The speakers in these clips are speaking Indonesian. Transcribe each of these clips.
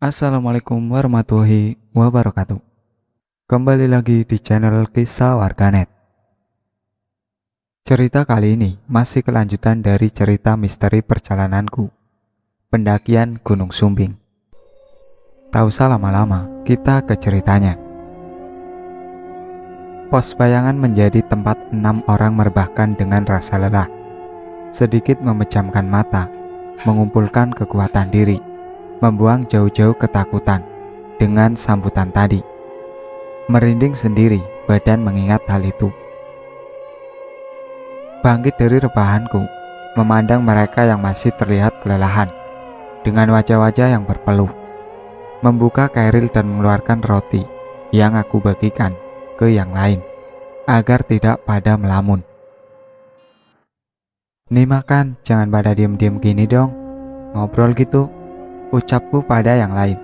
Assalamualaikum warahmatullahi wabarakatuh. Kembali lagi di channel Kisah Warganet. Cerita kali ini masih kelanjutan dari cerita misteri perjalananku, pendakian Gunung Sumbing. Tak usah lama-lama, kita ke ceritanya. Pos bayangan menjadi tempat 6 orang merebahkan dengan rasa lelah, sedikit memejamkan mata, mengumpulkan kekuatan diri, membuang jauh-jauh ketakutan dengan sambutan tadi. Merinding sendiri badan mengingat hal itu. Bangkit dari rebahanku, memandang mereka yang masih terlihat kelelahan, dengan wajah-wajah yang berpeluh. Membuka keril dan mengeluarkan roti yang aku bagikan ke yang lain, agar tidak pada melamun. "Nih makan, jangan pada diem-diem gini dong, ngobrol gitu," ucapku pada yang lain.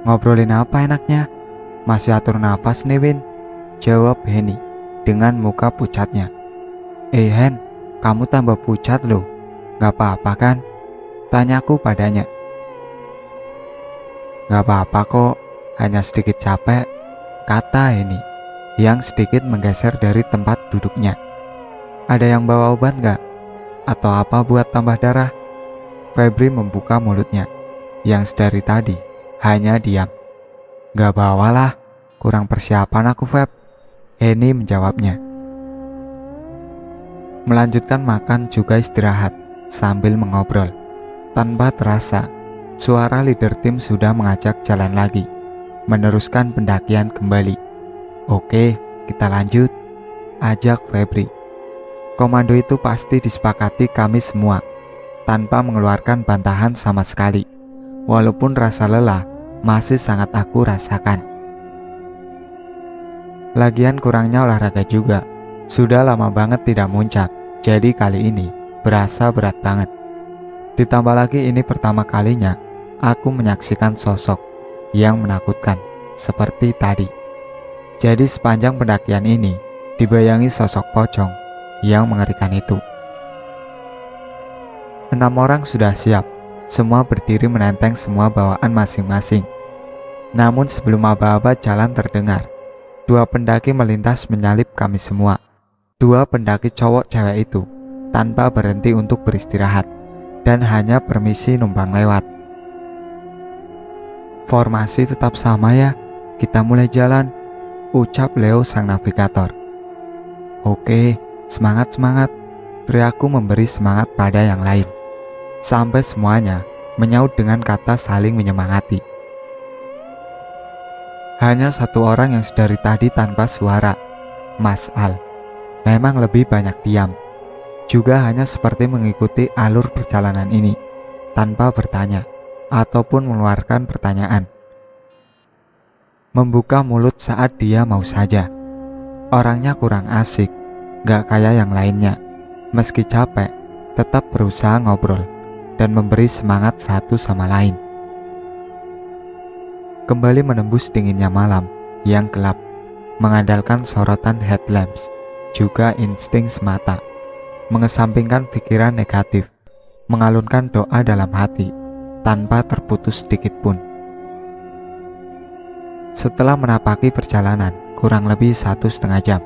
"Ngobrolin apa enaknya? Masih atur nafas nih Win," jawab Henny dengan muka pucatnya. Hen, kamu tambah pucat loh, gak apa-apa kan?" tanyaku padanya. "Gak apa-apa kok, hanya sedikit capek," kata Henny yang sedikit menggeser dari tempat duduknya. "Ada yang bawa obat gak? Atau apa buat tambah darah?" Febri membuka mulutnya, yang sedari tadi hanya diam. "Gak bawalah, kurang persiapan aku Feb," Henny menjawabnya. Melanjutkan makan juga istirahat sambil mengobrol. Tanpa terasa, suara leader tim sudah mengajak jalan lagi, meneruskan pendakian kembali. "Oke, kita lanjut," ajak Febri. Komando itu pasti disepakati kami semua, tanpa mengeluarkan bantahan sama sekali, walaupun rasa lelah masih sangat aku rasakan. Lagian kurangnya olahraga juga, sudah lama banget tidak muncak, jadi kali ini berasa berat banget. Ditambah lagi ini pertama kalinya aku menyaksikan sosok yang menakutkan seperti tadi. Jadi sepanjang pendakian ini dibayangi sosok pocong yang mengerikan itu. 6 orang sudah siap, semua berdiri menenteng semua bawaan masing-masing. Namun sebelum aba-aba jalan terdengar, 2 pendaki melintas menyalip kami semua. 2 pendaki cowok cewek itu tanpa berhenti untuk beristirahat dan hanya permisi numpang lewat. "Formasi tetap sama ya, kita mulai jalan," ucap Leo sang navigator. "Oke, semangat-semangat," teriakku memberi semangat pada yang lain. Sampai semuanya menyaut dengan kata saling menyemangati. Hanya 1 orang yang sedari tadi tanpa suara, Mas Al. Memang lebih banyak diam, juga hanya seperti mengikuti alur perjalanan ini, tanpa bertanya ataupun mengeluarkan pertanyaan. Membuka mulut saat dia mau saja. Orangnya kurang asik, gak kayak yang lainnya. Meski capek, tetap berusaha ngobrol dan memberi semangat satu sama lain. Kembali menembus dinginnya malam yang gelap, mengandalkan sorotan headlamps, juga insting semata, mengesampingkan pikiran negatif, mengalunkan doa dalam hati, tanpa terputus sedikit pun. Setelah menapaki perjalanan kurang lebih 1,5 jam,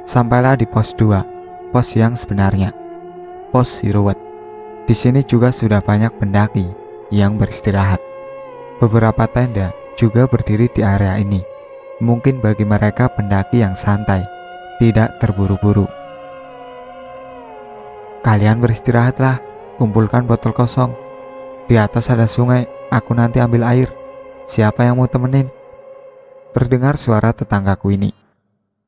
sampailah di pos 2, pos yang sebenarnya, pos Siruwet. Di sini juga sudah banyak pendaki yang beristirahat. Beberapa tenda juga berdiri di area ini, mungkin bagi mereka pendaki yang santai, tidak terburu-buru. "Kalian beristirahatlah, kumpulkan botol kosong. Di atas ada sungai, aku nanti ambil air. Siapa yang mau temenin?" Terdengar suara tetanggaku ini.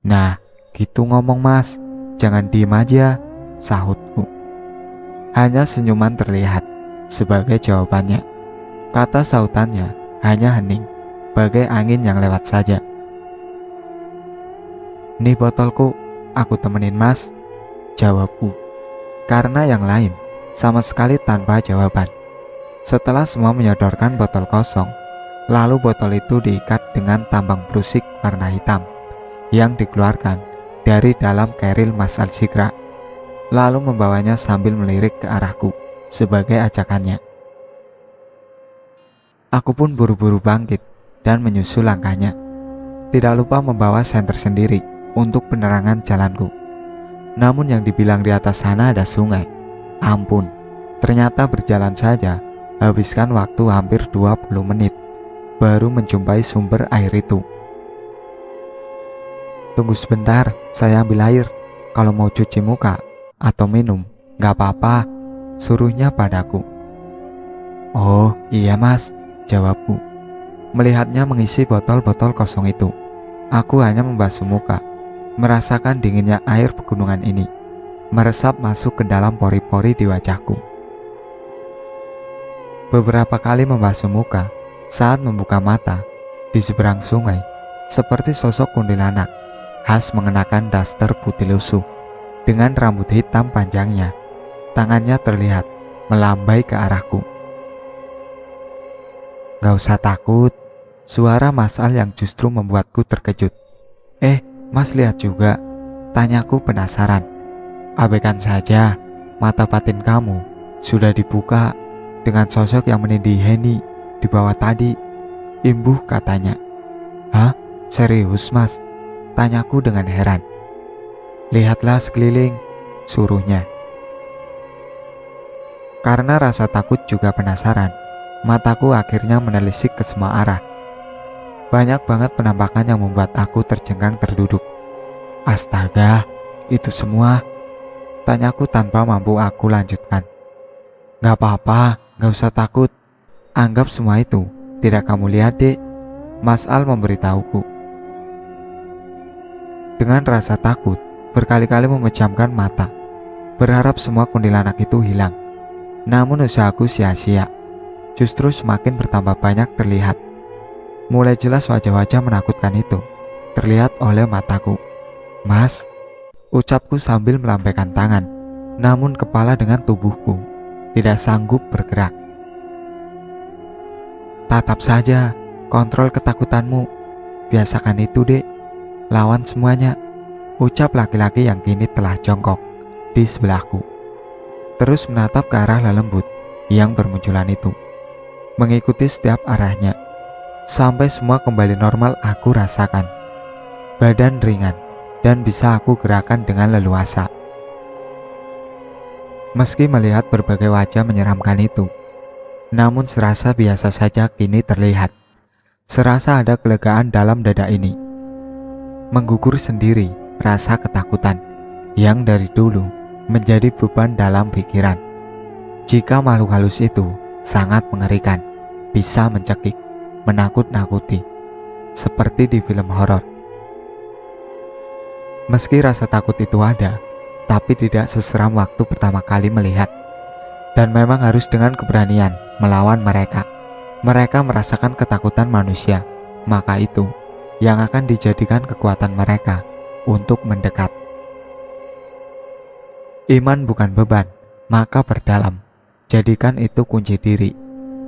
"Nah, gitu ngomong Mas, jangan diem aja," sahutku. Hanya senyuman terlihat sebagai jawabannya. Kata sautannya hanya hening, bagai angin yang lewat saja. "Nih botolku, aku temenin Mas," jawabku. Karena yang lain sama sekali tanpa jawaban. Setelah semua menyodorkan botol kosong, lalu botol itu diikat dengan tambang brusik warna hitam yang dikeluarkan dari dalam keril Mas Al-Sikra, lalu membawanya sambil melirik ke arahku sebagai ajakannya. Aku pun buru-buru bangkit dan menyusul langkahnya. Tidak lupa membawa senter sendiri untuk penerangan jalanku. Namun yang dibilang di atas sana ada sungai. Ampun, ternyata berjalan saja habiskan waktu hampir 20 menit baru menjumpai sumber air itu. Tunggu sebentar, saya ambil air. Kalau mau cuci muka atau minum, gak apa-apa, suruhnya padaku. Oh iya mas, jawabku. Melihatnya mengisi botol-botol kosong itu, aku hanya membasuh muka, merasakan dinginnya air pegunungan ini, meresap masuk ke dalam pori-pori di wajahku. Beberapa kali membasuh muka, saat membuka mata, di seberang sungai, seperti sosok kuntilanak, khas mengenakan daster putih lusuh, dengan rambut hitam panjangnya, tangannya terlihat melambai ke arahku. Gak usah takut, suara Mas Al yang justru membuatku terkejut. Mas lihat juga, tanyaku penasaran. Abaikan saja, mata batin kamu sudah dibuka dengan sosok yang menindih Heni di bawah tadi, imbuh katanya. Hah? Serius mas? Tanyaku dengan heran. Lihatlah sekeliling, suruhnya. Karena rasa takut juga penasaran, mataku akhirnya menelisik ke semua arah. Banyak banget penampakan yang membuat aku tercengang terduduk. Astaga, itu semua? Tanyaku tanpa mampu aku lanjutkan. Gak apa-apa, gak usah takut. Anggap semua itu tidak kamu lihat dek, Mas Al memberitahuku. Dengan rasa takut, berkali-kali memejamkan mata, berharap semua kuntilanak itu hilang. Namun usahaku sia-sia, justru semakin bertambah banyak terlihat. Mulai jelas wajah-wajah menakutkan itu terlihat oleh mataku. Mas, ucapku sambil melambaikan tangan, namun kepala dengan tubuhku tidak sanggup bergerak. Tatap saja, kontrol ketakutanmu. Biasakan itu dek, lawan semuanya, ucap laki-laki yang kini telah jongkok di sebelahku. Terus menatap ke arah lelembut yang bermunculan itu, mengikuti setiap arahnya, sampai semua kembali normal aku rasakan. Badan ringan dan bisa aku gerakan dengan leluasa. Meski melihat berbagai wajah menyeramkan itu, namun serasa biasa saja kini terlihat. Serasa ada kelegaan dalam dada ini. Menggugur sendiri rasa ketakutan yang dari dulu menjadi beban dalam pikiran. Jika makhluk halus itu sangat mengerikan, bisa mencekik, menakut-nakuti, seperti di film horor. Meski rasa takut itu ada, tapi tidak seseram waktu pertama kali melihat. Dan memang harus dengan keberanian melawan mereka. Mereka merasakan ketakutan manusia, maka itu yang akan dijadikan kekuatan mereka untuk mendekat. Iman bukan beban, maka perdalam. Jadikan itu kunci diri.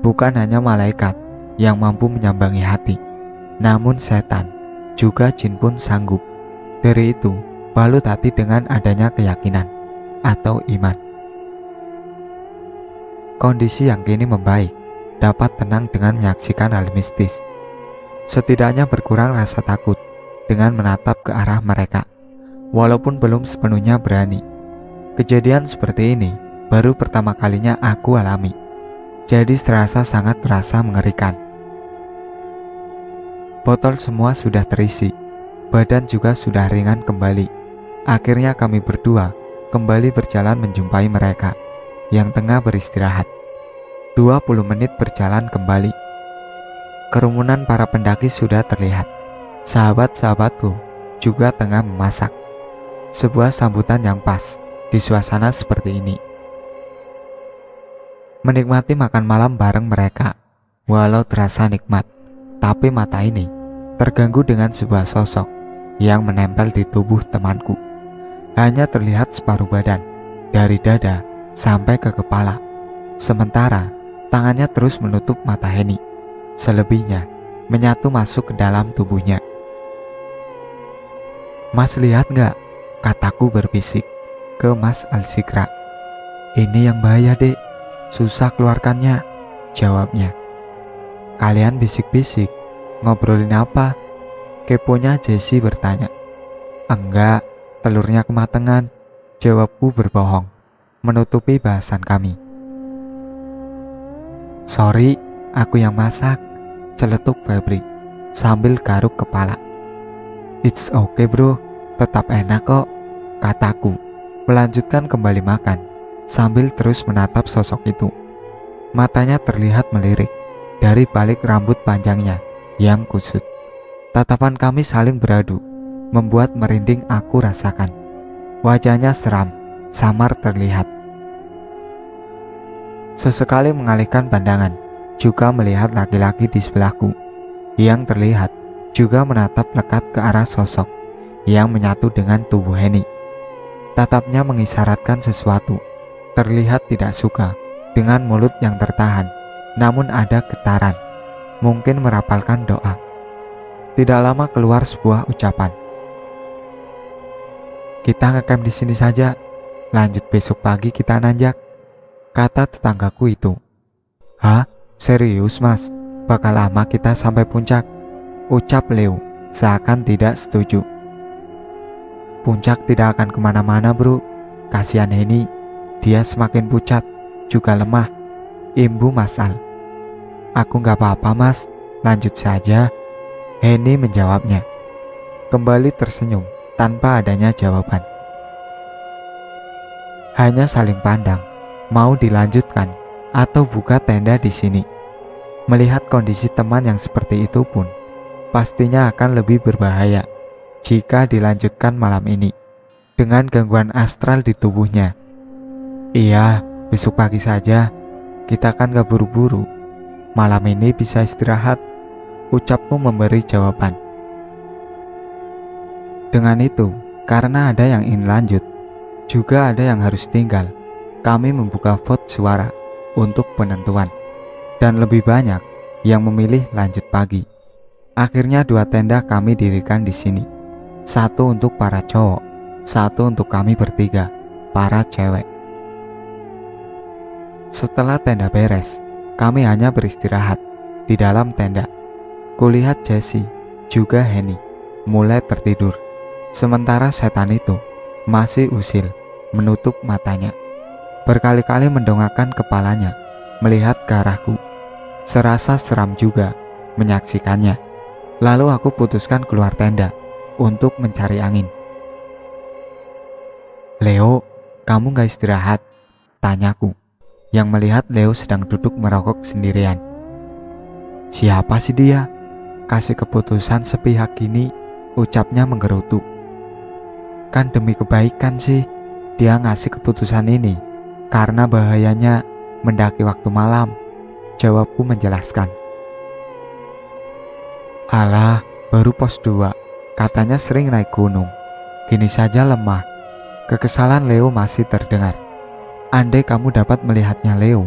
Bukan hanya malaikat yang mampu menyambangi hati, namun setan, juga jin pun sanggup. Dari itu, balut hati dengan adanya keyakinan atau iman. Kondisi yang kini membaik, dapat tenang dengan menyaksikan hal mistis. Setidaknya berkurang rasa takut dengan menatap ke arah mereka, walaupun belum sepenuhnya berani. Kejadian seperti ini baru pertama kalinya aku alami, jadi terasa sangat terasa mengerikan. Botol semua sudah terisi, badan juga sudah ringan kembali. Akhirnya kami berdua kembali berjalan menjumpai mereka yang tengah beristirahat. 20 menit berjalan kembali. Kerumunan para pendaki sudah terlihat. Sahabat-sahabatku juga tengah memasak. Sebuah sambutan yang pas di suasana seperti ini. Menikmati makan malam bareng mereka. Walau terasa nikmat, tapi mata ini terganggu dengan sebuah sosok yang menempel di tubuh temanku. Hanya terlihat separuh badan, dari dada sampai ke kepala. Sementara tangannya terus menutup mata Heni. Selebihnya menyatu masuk ke dalam tubuhnya. Mas lihat gak? Kataku berbisik ke Mas Al-Sikra. Ini yang bahaya dek, susah keluarkannya, jawabnya. Kalian bisik-bisik, ngobrolin apa? Keponya Jessie bertanya. Enggak, telurnya kematangan, jawabku berbohong, menutupi bahasan kami. Sorry, aku yang masak, celetuk Febri sambil garuk kepala. It's okay bro, tetap enak kok, kataku, melanjutkan kembali makan sambil terus menatap sosok itu. Matanya terlihat melirik dari balik rambut panjangnya yang kusut. Tatapan kami saling beradu, membuat merinding aku rasakan. Wajahnya seram, samar terlihat. Sesekali mengalihkan pandangan, juga melihat laki-laki di sebelahku, yang terlihat juga menatap lekat ke arah sosok yang menyatu dengan tubuh Henny. Tatapnya mengisyaratkan sesuatu, terlihat tidak suka dengan mulut yang tertahan, namun ada getaran, mungkin merapalkan doa. Tidak lama keluar sebuah ucapan. Kita ngecamp di sini saja, lanjut besok pagi kita nanjak, kata tetanggaku itu. Hah? Serius mas? Bakal lama kita sampai puncak? Ucap Leo, seakan tidak setuju. Puncak tidak akan kemana-mana bro, kasihan Henny, dia semakin pucat, juga lemah, imbu Mas Al. Aku gak apa-apa mas, lanjut saja, Henny menjawabnya. Kembali tersenyum tanpa adanya jawaban. Hanya saling pandang, mau dilanjutkan atau buka tenda di sini. Melihat kondisi teman yang seperti itu pun, pastinya akan lebih berbahaya jika dilanjutkan malam ini dengan gangguan astral di tubuhnya. Iya, besok pagi saja, kita kan gak buru-buru. Malam ini bisa istirahat, ucapku memberi jawaban. Dengan itu, karena ada yang ingin lanjut, juga ada yang harus tinggal, kami membuka vote suara untuk penentuan, dan lebih banyak yang memilih lanjut pagi. Akhirnya 2 tenda kami dirikan di sini, 1 untuk para cowok, 1 untuk kami bertiga, para cewek. Setelah tenda beres, kami hanya beristirahat di dalam tenda. Kulihat Jessie, juga Henny, mulai tertidur. Sementara setan itu masih usil, menutup matanya. Berkali-kali mendongakkan kepalanya, melihat ke arahku. Serasa seram juga menyaksikannya. Lalu aku putuskan keluar tenda untuk mencari angin. Leo, kamu gak istirahat? Tanyaku, yang melihat Leo sedang duduk merokok sendirian. Siapa sih dia? Kasih keputusan sepihak gini, ucapnya menggerutu. Kan demi kebaikan sih, dia ngasih keputusan ini karena bahayanya mendaki waktu malam, jawabku menjelaskan. Alah, baru pos 2, katanya sering naik gunung, gini saja lemah. Kekesalan Leo masih terdengar. Andai kamu dapat melihatnya Leo,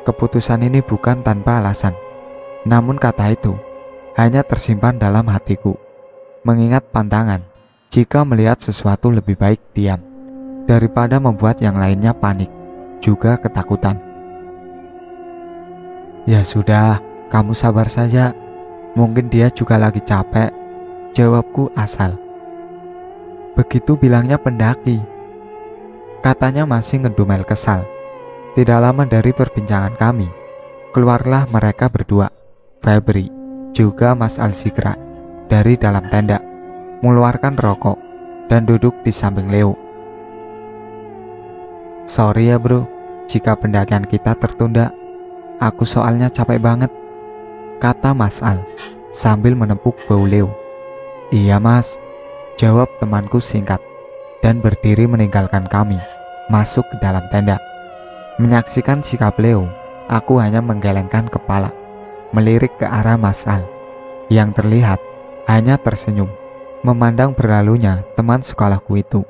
keputusan ini bukan tanpa alasan. Namun kata itu hanya tersimpan dalam hatiku, mengingat pantangan jika melihat sesuatu lebih baik diam daripada membuat yang lainnya panik, juga ketakutan. Ya sudah, kamu sabar saja, mungkin dia juga lagi capek, jawabku asal. Begitu bilangnya pendaki, katanya masih ngedumel kesal. Tidak lama dari perbincangan kami, keluarlah mereka berdua, Febri, juga Mas Al-Sikra, dari dalam tenda, mengeluarkan rokok, dan duduk di samping Leo. Sorry ya bro, jika pendakian kita tertunda, aku soalnya capek banget, kata Mas Al, sambil menepuk bau Leo. Iya mas, jawab temanku singkat, dan berdiri meninggalkan kami, masuk ke dalam tenda. Menyaksikan sikap Leo, aku hanya menggelengkan kepala, melirik ke arah Mas Al, yang terlihat hanya tersenyum, memandang berlalunya teman sekolahku itu.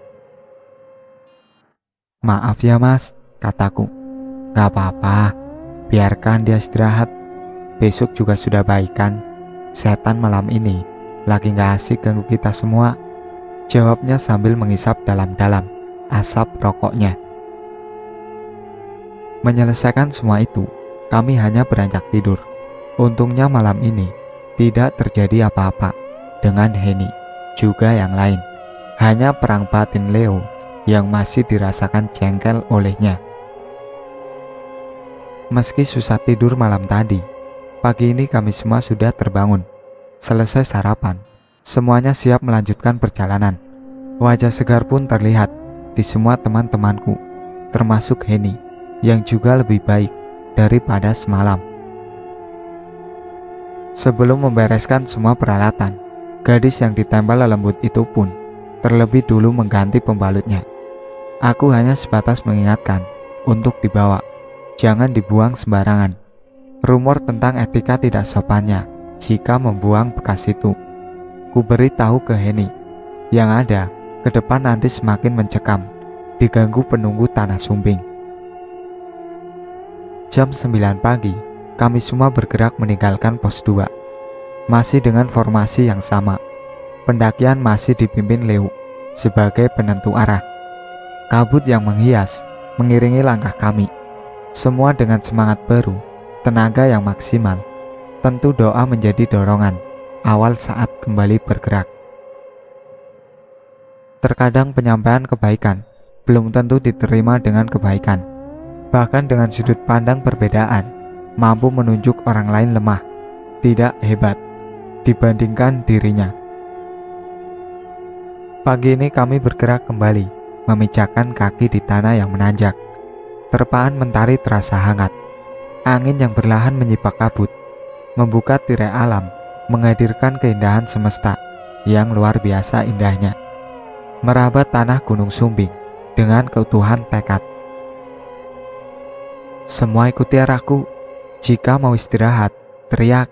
Maaf ya mas, kataku. Gak apa-apa, biarkan dia istirahat, besok juga sudah baikan. Setan malam ini lagi gak asik ganggu kita semua, jawabnya sambil menghisap dalam-dalam asap rokoknya. Menyelesaikan semua itu, kami hanya beranjak tidur. Untungnya malam ini tidak terjadi apa-apa dengan Henny juga yang lain. Hanya perang batin Leo yang masih dirasakan jengkel olehnya. Meski susah tidur malam tadi, pagi ini kami semua sudah terbangun. Selesai sarapan, semuanya siap melanjutkan perjalanan. Wajah segar pun terlihat di semua teman-temanku, termasuk Henny yang juga lebih baik daripada semalam. Sebelum membereskan semua peralatan, gadis yang ditempel lembut itu pun terlebih dulu mengganti pembalutnya. Aku hanya sebatas mengingatkan untuk dibawa, jangan dibuang sembarangan. Rumor tentang etika tidak sopannya jika membuang bekas itu. Ku beri tahu ke Henny, yang ada ke depan nanti semakin mencekam, diganggu penunggu tanah sumbing. Jam 9 pagi, kami semua bergerak meninggalkan pos 2. Masih dengan formasi yang sama. Pendakian masih dipimpin Leo sebagai penentu arah. Kabut yang menghias mengiringi langkah kami. Semua dengan semangat baru, tenaga yang maksimal. Tentu doa menjadi dorongan awal saat kembali bergerak. Terkadang penyampaian kebaikan belum tentu diterima dengan kebaikan. Bahkan dengan sudut pandang perbedaan, mampu menunjuk orang lain lemah, tidak hebat dibandingkan dirinya. Pagi ini kami bergerak kembali, memijakkan kaki di tanah yang menanjak. Terpaan mentari terasa hangat. Angin yang perlahan menyipak kabut, membuka tirai alam, menghadirkan keindahan semesta yang luar biasa indahnya. Merabat tanah Gunung Sumbing dengan keutuhan tekad. Semua ikuti arahku. Jika mau istirahat, teriak,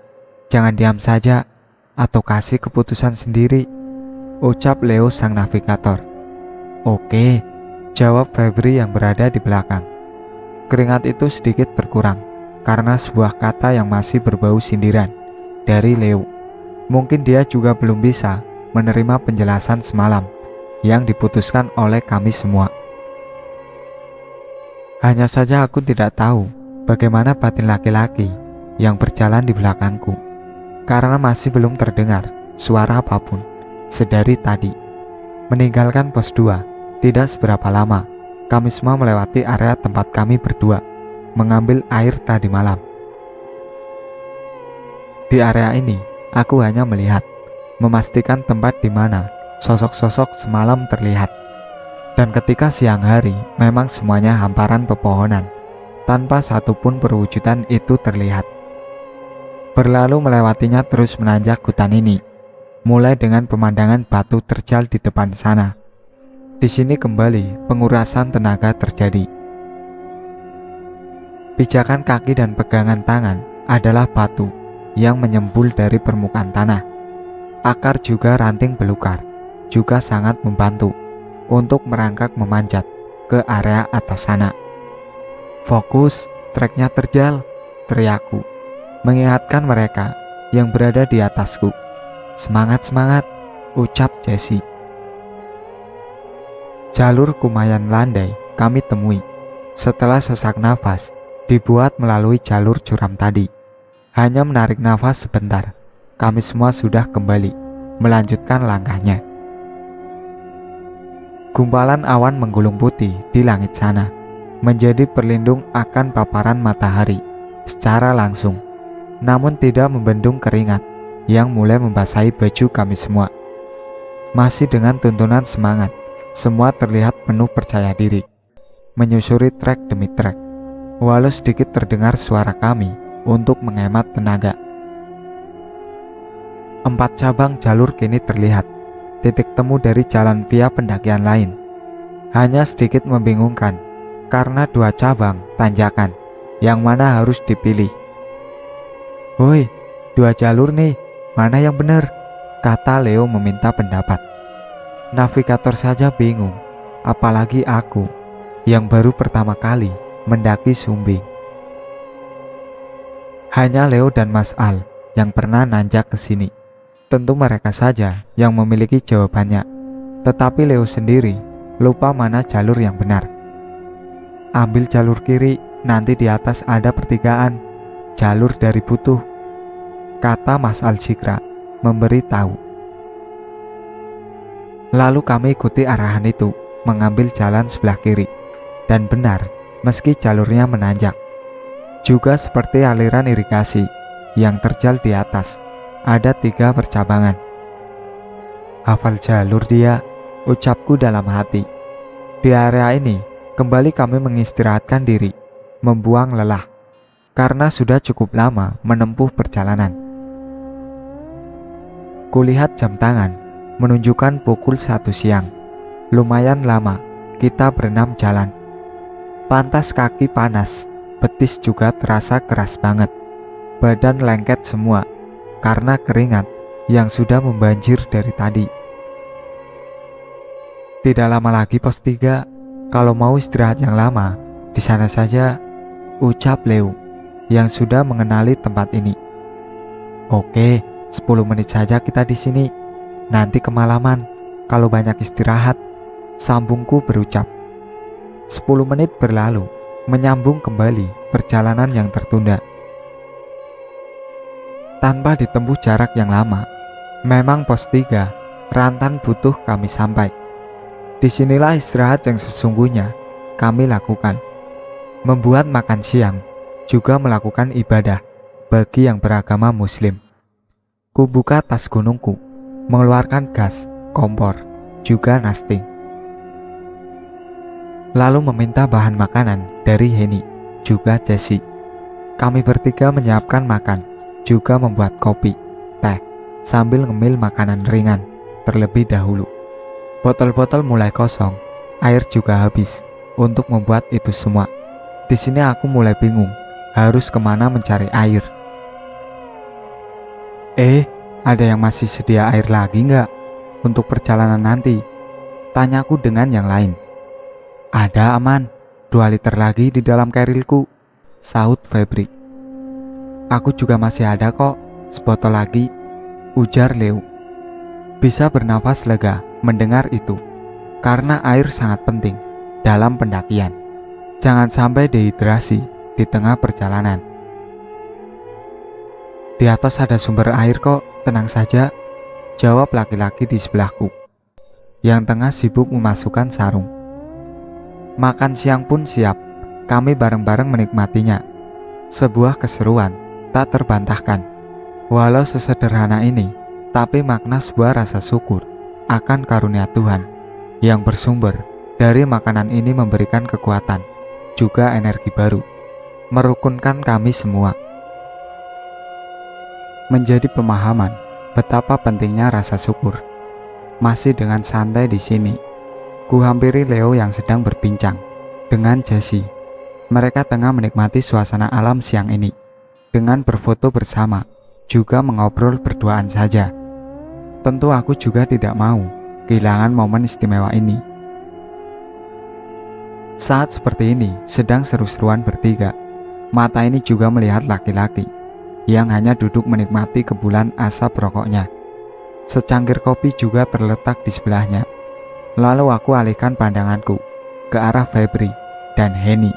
jangan diam saja, atau kasih keputusan sendiri, ucap Leo sang navigator. Oke, jawab Febri yang berada di belakang. Keringat itu sedikit berkurang karena sebuah kata yang masih berbau sindiran dari Leo. Mungkin dia juga belum bisa menerima penjelasan semalam yang diputuskan oleh kami semua. Hanya saja aku tidak tahu bagaimana batin laki-laki yang berjalan di belakangku, karena masih belum terdengar suara apapun sedari tadi. Meninggalkan pos 2 tidak seberapa lama, kami semua melewati area tempat kami berdua mengambil air tadi malam. Di area ini, aku hanya melihat, memastikan tempat di mana sosok-sosok semalam terlihat. Dan ketika siang hari, memang semuanya hamparan pepohonan, tanpa satupun perwujudan itu terlihat. Berlalu melewatinya terus menanjak hutan ini, mulai dengan pemandangan batu terjal di depan sana. Di sini kembali pengurasan tenaga terjadi. Pijakan kaki dan pegangan tangan adalah batu yang menyembul dari permukaan tanah. Akar juga ranting belukar, juga sangat membantu untuk merangkak memanjat ke area atas sana. Fokus, treknya terjal, teriakku, mengingatkan mereka yang berada di atasku. Semangat, semangat, ucap Jessie. Jalur Kumayan landai kami temui. Setelah sesak nafas, dibuat melalui jalur curam tadi. Hanya menarik nafas sebentar, kami semua sudah kembali melanjutkan langkahnya. Gumpalan awan menggulung putih di langit sana, menjadi perlindung akan paparan matahari secara langsung, namun tidak membendung keringat yang mulai membasahi baju kami semua. Masih dengan tuntunan semangat, semua terlihat penuh percaya diri, menyusuri trek demi trek, walau sedikit terdengar suara kami untuk menghemat tenaga. 4 cabang jalur kini terlihat, titik temu dari jalan via pendakian lain. Hanya sedikit membingungkan, karena 2 cabang tanjakan, yang mana harus dipilih. Woi, 2 jalur nih, mana yang benar? Kata Leo meminta pendapat. Navigator saja bingung, apalagi aku yang baru pertama kali mendaki Sumbing. Hanya Leo dan Mas Al yang pernah nanjak ke sini. Tentu mereka saja yang memiliki jawabannya. Tetapi Leo sendiri lupa mana jalur yang benar. Ambil jalur kiri, nanti di atas ada pertigaan. Jalur dari Butuh, kata Mas Al-Jikra memberi tahu. Lalu kami ikuti arahan itu, mengambil jalan sebelah kiri. Dan benar, meski jalurnya menanjak, juga seperti aliran irigasi yang terjal di atas, ada 3 percabangan. Hafal jalur dia, ucapku dalam hati. Di area ini, kembali kami mengistirahatkan diri, membuang lelah, karena sudah cukup lama menempuh perjalanan. Kulihat jam tangan, menunjukkan pukul 1 siang. Lumayan lama, kita berenam jalan. Pantas kaki panas, betis juga terasa keras banget. Badan lengket semua, karena keringat yang sudah membanjir dari tadi. Tidak lama lagi pos 3, kalau mau istirahat yang lama, di sana saja, ucap Leo yang sudah mengenali tempat ini. Oke, 10 menit saja kita di sini. Nanti kemalaman, kalau banyak istirahat, sambungku berucap. 10 menit berlalu, menyambung kembali perjalanan yang tertunda. Tanpa ditempuh jarak yang lama, memang pos 3, Rantan butuh kami sampai. Disinilah istirahat yang sesungguhnya kami lakukan. Membuat makan siang, juga melakukan ibadah bagi yang beragama muslim. Kubuka tas gunungku, mengeluarkan gas, kompor, juga nasting. Lalu meminta bahan makanan dari Heni, juga Jessie. Kami bertiga menyiapkan makan, juga membuat kopi, teh, sambil ngemil makanan ringan terlebih dahulu. Botol-botol mulai kosong, air juga habis untuk membuat itu semua. Di sini aku mulai bingung harus kemana mencari air. Ada yang masih sedia air lagi nggak untuk perjalanan nanti? Tanyaku dengan yang lain. Ada aman, 2 liter lagi di dalam kerilku, sahut Febri. Aku juga masih ada kok, sebotol lagi, ujar Leo. Bisa bernafas lega mendengar itu, karena air sangat penting dalam pendakian. Jangan sampai dehidrasi di tengah perjalanan. Di atas ada sumber air kok, tenang saja, jawab laki-laki di sebelahku, yang tengah sibuk memasukkan sarung. Makan siang pun siap, kami bareng-bareng menikmatinya. Sebuah keseruan tak terbantahkan. Walau sesederhana ini, tapi makna sebuah rasa syukur akan karunia Tuhan yang bersumber dari makanan ini memberikan kekuatan, juga energi baru, merukunkan kami semua. Menjadi pemahaman betapa pentingnya rasa syukur. Masih dengan santai di sini, ku hampiri Leo yang sedang berbincang dengan Jessie. Mereka tengah menikmati suasana alam siang ini dengan berfoto bersama, juga mengobrol berduaan saja. Tentu aku juga tidak mau kehilangan momen istimewa ini. Saat seperti ini, sedang seru-seruan bertiga, mata ini juga melihat laki-laki yang hanya duduk menikmati kepulan asap rokoknya. Secangkir kopi juga terletak di sebelahnya. Lalu aku alihkan pandanganku ke arah Febri dan Heni.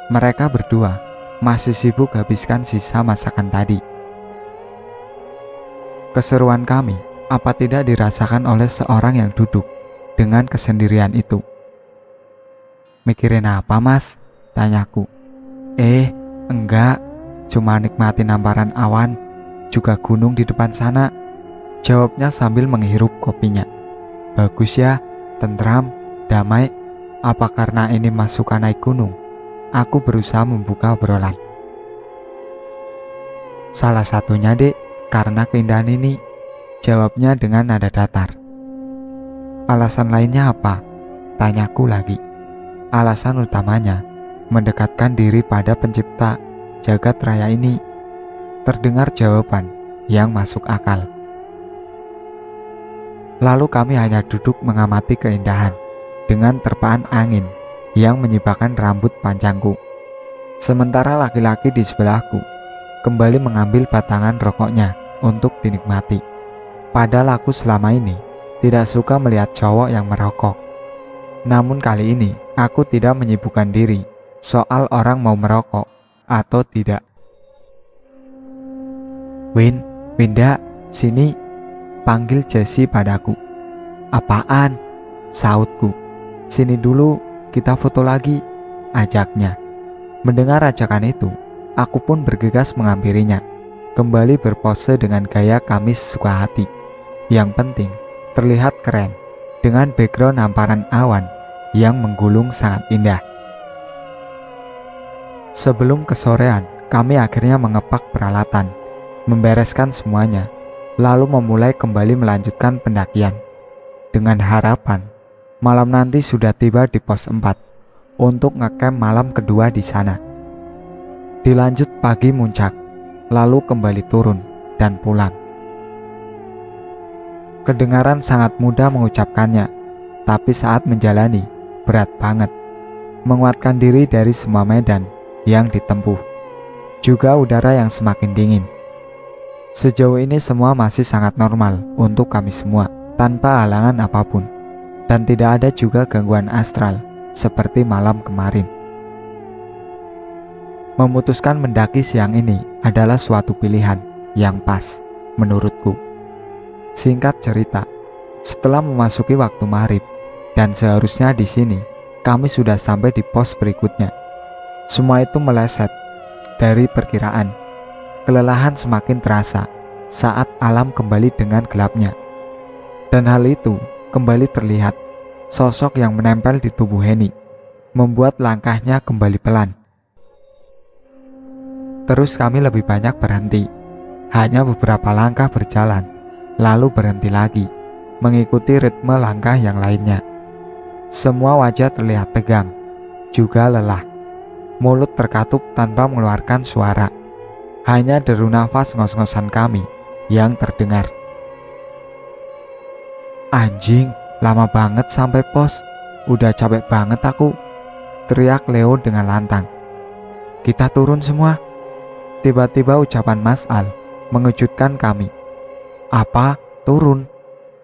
Mereka berdua masih sibuk habiskan sisa masakan tadi. Keseruan kami apa tidak dirasakan oleh seorang yang duduk dengan kesendirian itu. Mikirin apa, Mas? Tanyaku. Enggak, cuma nikmatin hamparan awan, juga gunung di depan sana, jawabnya sambil menghirup kopinya. Bagus ya, tentram, damai. Apa karena ini masukan naik gunung? Aku berusaha membuka obrolan. Salah satunya, Dek, karena keindahan ini, jawabnya dengan nada datar. Alasan lainnya apa? Tanyaku lagi. Alasan utamanya mendekatkan diri pada pencipta jagat raya ini. Terdengar jawaban yang masuk akal. Lalu kami hanya duduk mengamati keindahan dengan terpaan angin yang menyibakkan rambut panjangku. Sementara laki-laki di sebelahku kembali mengambil batangan rokoknya untuk dinikmati. Padahal aku selama ini tidak suka melihat cowok yang merokok. Namun kali ini aku tidak menyibukkan diri soal orang mau merokok atau tidak. Win, "Winda, sini," panggil Jessie padaku. "Apaan?" sautku. "Sini dulu, kita foto lagi," ajaknya. Mendengar ajakan itu, aku pun bergegas menghampirinya, kembali berpose dengan gaya kamis suka hati. Yang penting, terlihat keren, dengan background hamparan awan yang menggulung sangat indah. Sebelum kesorean, kami akhirnya mengepak peralatan, membereskan semuanya, lalu memulai kembali melanjutkan pendakian. Dengan harapan, malam nanti sudah tiba di pos 4 untuk ngecamp malam kedua di sana. Dilanjut pagi muncak, lalu kembali turun dan pulang. Kedengaran sangat mudah mengucapkannya, tapi saat menjalani, berat banget. Menguatkan diri dari semua medan yang ditempuh, juga udara yang semakin dingin. Sejauh ini semua masih sangat normal untuk kami semua, tanpa halangan apapun, dan tidak ada juga gangguan astral seperti malam kemarin. Memutuskan mendaki siang ini adalah suatu pilihan yang pas menurutku. Singkat cerita, setelah memasuki waktu maghrib dan seharusnya di sini kami sudah sampai di pos berikutnya, semua itu meleset dari perkiraan. Kelelahan semakin terasa saat alam kembali dengan gelapnya, dan hal itu kembali terlihat. Sosok yang menempel di tubuh Henny membuat langkahnya kembali pelan. Terus kami lebih banyak berhenti, hanya beberapa langkah berjalan, lalu berhenti lagi, mengikuti ritme langkah yang lainnya. Semua wajah terlihat tegang, juga lelah. Mulut terkatup tanpa mengeluarkan suara. Hanya deru nafas ngos-ngosan kami yang terdengar. "Anjing, lama banget sampai pos. Udah capek banget aku," teriak Leo dengan lantang. "Kita turun semua." Tiba-tiba ucapan Mas Al mengejutkan kami. "Apa? Turun?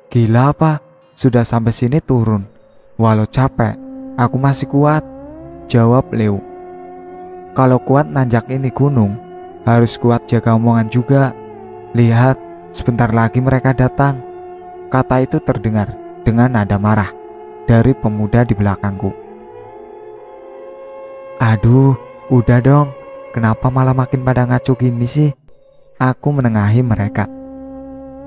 Gila apa? Sudah sampai sini turun? Walau capek, aku masih kuat," jawab Leo. "Kalau kuat nanjak ini gunung, harus kuat jaga omongan juga. Lihat, sebentar lagi mereka datang." Kata itu terdengar dengan nada marah dari pemuda di belakangku. "Aduh, udah dong. Kenapa malah makin pada ngaco gini sih?" Aku menengahi mereka.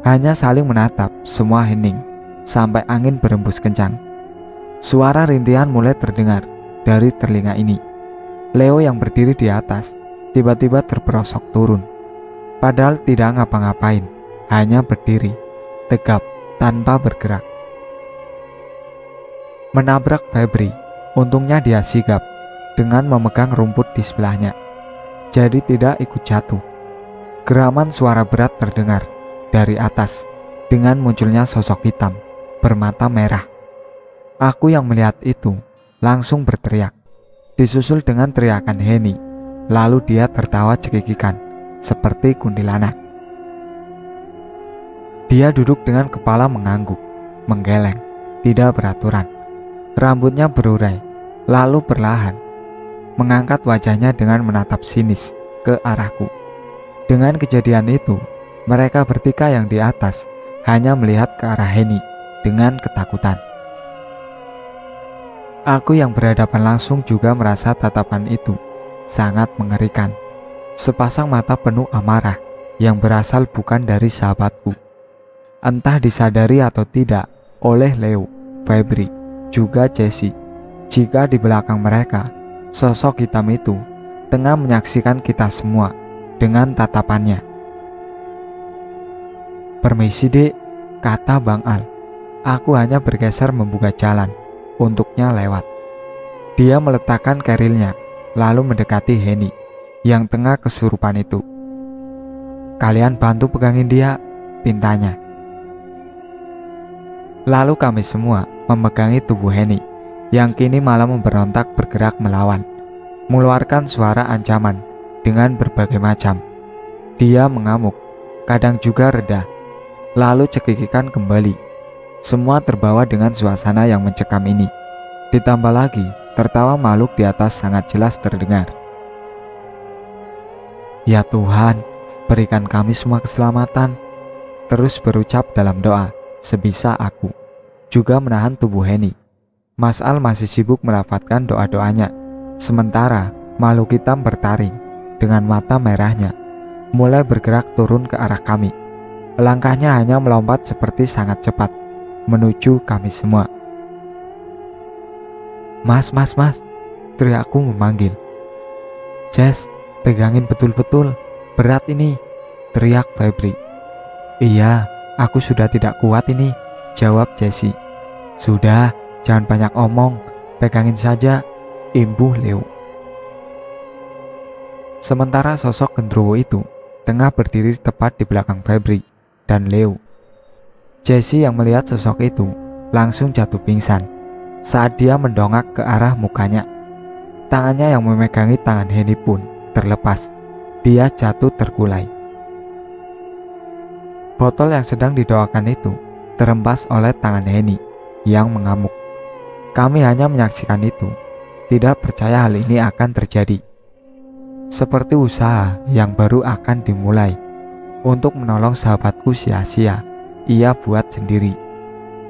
Hanya saling menatap, semua hening, sampai angin berembus kencang. Suara rintihan mulai terdengar dari telinga ini. Leo yang berdiri di atas tiba-tiba terperosok turun. Padahal tidak ngapa-ngapain, hanya berdiri, tegap, tanpa bergerak. Menabrak Febri, untungnya dia sigap dengan memegang rumput di sebelahnya, jadi tidak ikut jatuh. Geraman suara berat terdengar dari atas dengan munculnya sosok hitam bermata merah. Aku yang melihat itu langsung berteriak, disusul dengan teriakan Henny. Lalu dia tertawa cekikikan seperti kuntilanak. Dia duduk dengan kepala mengangguk, menggeleng, tidak beraturan. Rambutnya berurai, lalu perlahan mengangkat wajahnya dengan menatap sinis ke arahku. Dengan kejadian itu, mereka bertiga yang di atas hanya melihat ke arah Henny dengan ketakutan. Aku yang berhadapan langsung juga merasa tatapan itu sangat mengerikan. Sepasang mata penuh amarah yang berasal bukan dari sahabatku. Entah disadari atau tidak oleh Leo, Febri, juga Jessie, jika di belakang mereka sosok hitam itu tengah menyaksikan kita semua dengan tatapannya. "Permisi dek," kata Bang Al. Aku hanya bergeser membuka jalan untuknya lewat. Dia meletakkan kerilnya lalu mendekati Henny yang tengah kesurupan itu. "Kalian bantu pegangin dia," pintanya. Lalu kami semua memegangi tubuh Henny yang kini malah memberontak bergerak melawan, mengeluarkan suara ancaman dengan berbagai macam. Dia mengamuk, kadang juga reda, lalu cekikikan kembali. Semua terbawa dengan suasana yang mencekam ini. Ditambah lagi, tertawa makhluk di atas sangat jelas terdengar. "Ya Tuhan, berikan kami semua keselamatan. Terus berucap dalam doa sebisa aku, juga menahan tubuh Henny. Mas Al masih sibuk melafalkan doa-doanya, sementara makhluk hitam bertaring dengan mata merahnya, mulai bergerak turun ke arah kami. Langkahnya hanya melompat seperti sangat cepat menuju kami semua. Mas, teriakku memanggil. Jess, pegangin betul-betul, berat ini, teriak Febri. Iya, aku sudah tidak kuat ini, jawab Jessie. Sudah, jangan banyak omong, pegangin saja, imbuh Leo. Sementara sosok genderuwo itu tengah berdiri tepat di belakang Febri dan Leo. Jessie yang melihat sosok itu langsung jatuh pingsan saat dia mendongak ke arah mukanya. Tangannya yang memegangi tangan Henny pun terlepas. Dia jatuh terkulai. Botol yang sedang didoakan itu terhempas oleh tangan Henny yang mengamuk. Kami hanya menyaksikan itu, tidak percaya hal ini akan terjadi. Seperti usaha yang baru akan dimulai untuk menolong sahabatku sia-sia, ia buat sendiri.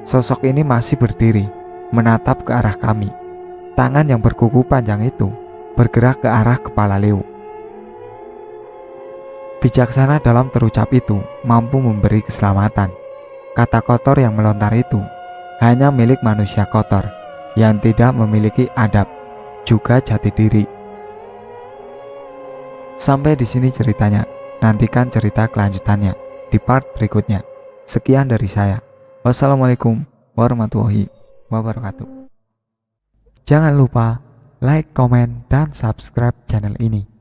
Sosok ini masih berdiri, menatap ke arah kami. Tangan yang berkuku panjang itu bergerak ke arah kepala Leo. Bijaksana dalam terucap itu mampu memberi keselamatan. Kata kotor yang melontar itu hanya milik manusia kotor yang tidak memiliki adab, juga jati diri. Sampai di sini ceritanya. Nantikan cerita kelanjutannya di part berikutnya. Sekian dari saya. Wassalamualaikum warahmatullahi wabarakatuh. Jangan lupa like, komen, dan subscribe channel ini.